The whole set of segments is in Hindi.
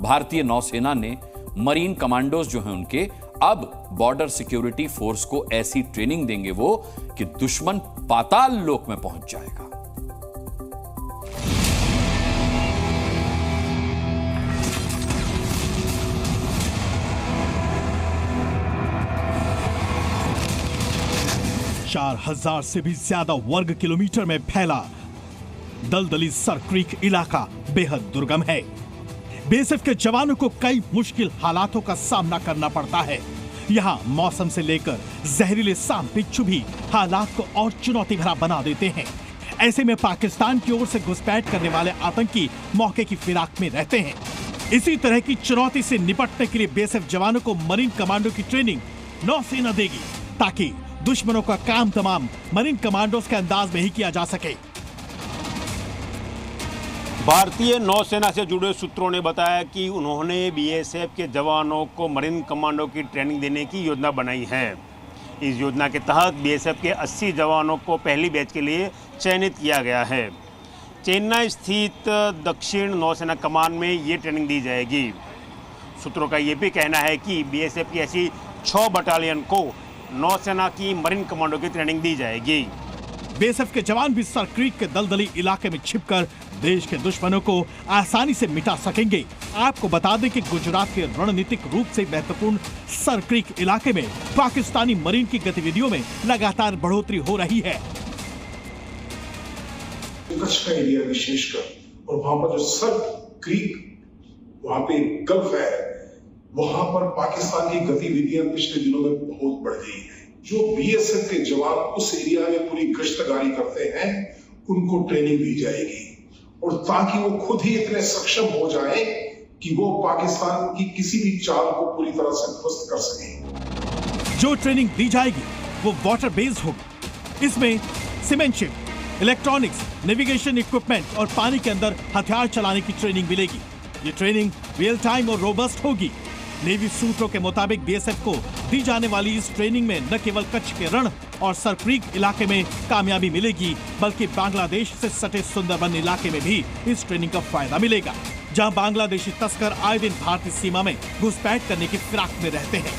भारतीय नौसेना ने मरीन कमांडोज जो हैं उनके अब बॉर्डर सिक्योरिटी फोर्स को ऐसी ट्रेनिंग देंगे वो कि दुश्मन पाताल लोक में पहुंच जाएगा। चार 4000 से भी ज्यादा वर्ग किलोमीटर में फैला दलदली सर क्रीक इलाका बेहद दुर्गम है। बीएसएफ के जवानों को कई मुश्किल हालातों का सामना करना पड़ता है। यहाँ मौसम से लेकर जहरीले सांप बिच्छू भी हालात को और चुनौती भरा बना देते हैं। ऐसे में पाकिस्तान की ओर से घुसपैठ करने वाले आतंकी मौके की फिराक में रहते हैं। इसी तरह की चुनौती से निपटने के लिए बीएसएफ जवानों को मरीन कमांडो की ट्रेनिंग नौसेना देगी, ताकि दुश्मनों का काम तमाम मरीन कमांडोज के अंदाज में ही किया जा सके। भारतीय नौसेना से जुड़े सूत्रों ने बताया कि उन्होंने बीएसएफ के जवानों को मरीन कमांडो की ट्रेनिंग देने की योजना बनाई है। इस योजना के तहत बीएसएफ के 80 जवानों को पहली बैच के लिए चयनित किया गया है। चेन्नई स्थित दक्षिण नौसेना कमान में ये ट्रेनिंग दी जाएगी। सूत्रों का ये भी कहना है कि बीएसएफ की ऐसी 6 बटालियन को नौसेना की मरीन कमांडो की ट्रेनिंग दी जाएगी। बीएसएफ के जवान भी सर क्रीक के दलदली इलाके में छिपकर देश के दुश्मनों को आसानी से मिटा सकेंगे। आपको बता दें कि गुजरात के रणनीतिक रूप से महत्वपूर्ण सर क्रीक इलाके में पाकिस्तानी मरीन की गतिविधियों में लगातार बढ़ोतरी हो रही है। कच्छ का एरिया विशेषकर और वहां पर जो सर क्रीक वहां पे गल्फ है, वहां पर पाकिस्तान की गतिविधियां पिछले दिनों में बहुत बढ़ गई है। जो बीएसएफ के जवान उस एरिया में पूरी गश्तगारी करते हैं, उनको ट्रेनिंग दी जाएगी और ताकि वो खुद ही इतने सक्षम हो जाएं कि वो पाकिस्तान की किसी भी चाल को पूरी तरह से ध्वस्त कर सकें। जो ट्रेनिंग दी जाएगी वो वाटर बेस्ड होगी। इसमें सीमेंटशिप, इलेक्ट्रॉनिक्स, नेविगेशन इक्विपमेंट और पानी के अंदर हथियार चलाने की ट्रेनिंग मिलेगी। ये ट्रेनिंग रियल टाइम और रोबस्ट होगी। नेवी सूत्रों के मुताबिक बीएसएफ को दी जाने वाली इस ट्रेनिंग में न केवल कच्छ के रण और सर क्रीक इलाके में कामयाबी मिलेगी, बल्कि बांग्लादेश से सटे सुंदरबन इलाके में भी इस ट्रेनिंग का फायदा मिलेगा, जहां बांग्लादेशी तस्कर आए दिन भारतीय सीमा में घुसपैठ करने की फिराक में रहते हैं।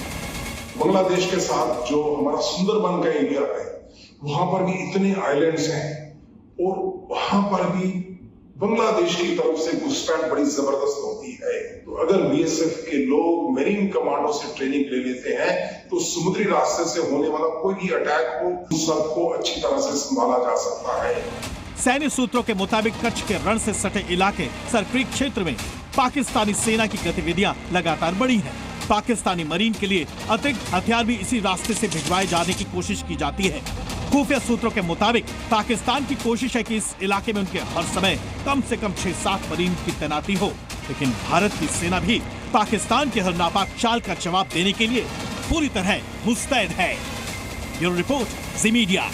बांग्लादेश के साथ जो हमारा सुंदरबन का एरिया है, वहां पर भी इतने आइलैंड्स हैं और वहां पर भी बांग्लादेश की तरफ से घुसपैठ बड़ी जबरदस्त होती है। तो अगर बीएसएफ के लोग मरीन कमांडो से ट्रेनिंग ले लेते हैं तो समुद्री रास्ते से होने वाला कोई भी अटैक हो, उस सबको अच्छी तरह से संभाला जा सकता है। सैन्य सूत्रों के मुताबिक कच्छ के रण से सटे इलाके सर क्रीक क्षेत्र में पाकिस्तानी सेना की गतिविधियां लगातार बढ़ी हैं। पाकिस्तानी मरीन के लिए अतिरिक्त हथियार भी इसी रास्ते से भिजवाए जाने की कोशिश की जाती है। खुफिया सूत्रों के मुताबिक पाकिस्तान की कोशिश है कि इस इलाके में उनके हर समय कम से कम 6-7 मरीन की तैनाती हो, लेकिन भारत की सेना भी पाकिस्तान के हर नापाक चाल का जवाब देने के लिए पूरी तरह मुस्तैद है। ब्यूरो रिपोर्ट, जी मीडिया।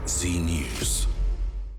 जी न्यूज़।